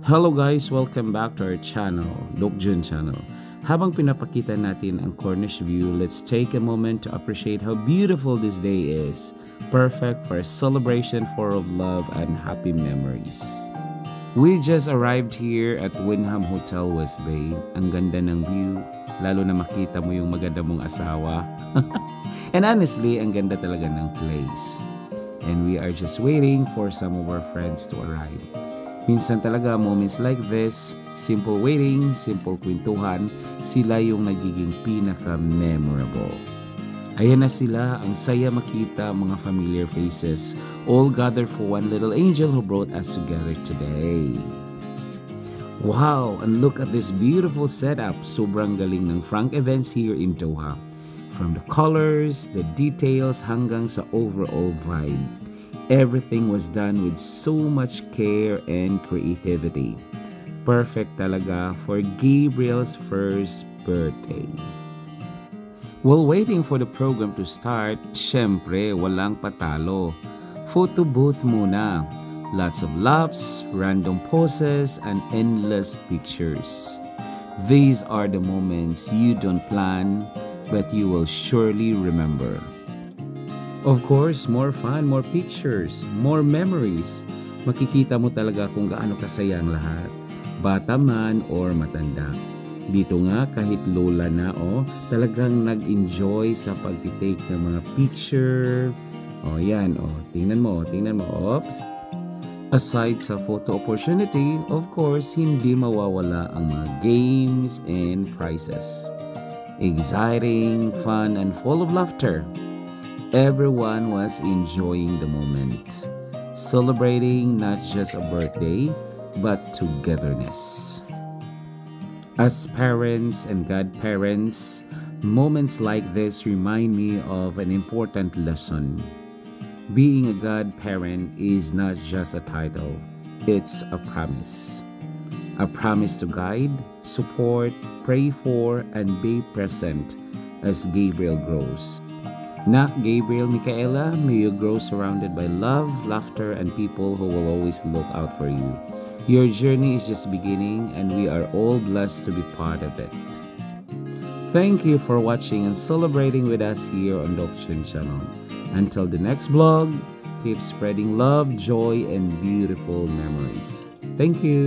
Hello guys! Welcome back to our channel, Dokjun Channel. Habang pinapakita natin ang Cornish view, let's take a moment to appreciate how beautiful this day is. Perfect for a celebration full of love and happy memories. We just arrived here at Wyndham Hotel West Bay. Ang ganda ng view, lalo na makita mo yung maganda mong asawa. And honestly, ang ganda talaga ng place. And we are just waiting for some of our friends to arrive. Minsan talaga moments like this, simple waiting, simple kwentuhan, sila yung nagiging pinaka-memorable. Ayan na sila, ang saya makita mga familiar faces, all gathered for one little angel who brought us together today. Wow, and look at this beautiful setup. Sobrang galing ng Frank Events here in Doha. From the colors, the details, hanggang sa overall vibe. Everything was done with so much care and creativity. Perfect talaga for Gabriel's first birthday. While waiting for the program to start, syempre walang patalo. Photo booth muna. Lots of laughs, random poses, and endless pictures. These are the moments you don't plan, but you will surely remember. Of course, more fun, more pictures, more memories. Makikita mo talaga kung gaano kasaya ang lahat. Bata man or matanda. Dito nga kahit lola na talagang nag-enjoy sa pag-take ng mga picture. Yan tingnan mo. Oops. Aside sa photo opportunity, of course, hindi mawawala ang mga games and prizes. Exciting, fun, and full of laughter. Everyone was enjoying the moment, celebrating not just a birthday, but togetherness. As parents and godparents, moments like this remind me of an important lesson. Being a godparent is not just a title, it's a promise. A promise to guide, support, pray for, and be present as Gabriel grows. Nak Gabriel Micaela, may you grow surrounded by love, laughter, and people who will always look out for you. Your journey is just beginning, and we are all blessed to be part of it. Thank you for watching and celebrating with us here on Dokjun Channel. Until the next vlog, keep spreading love, joy, and beautiful memories. Thank you.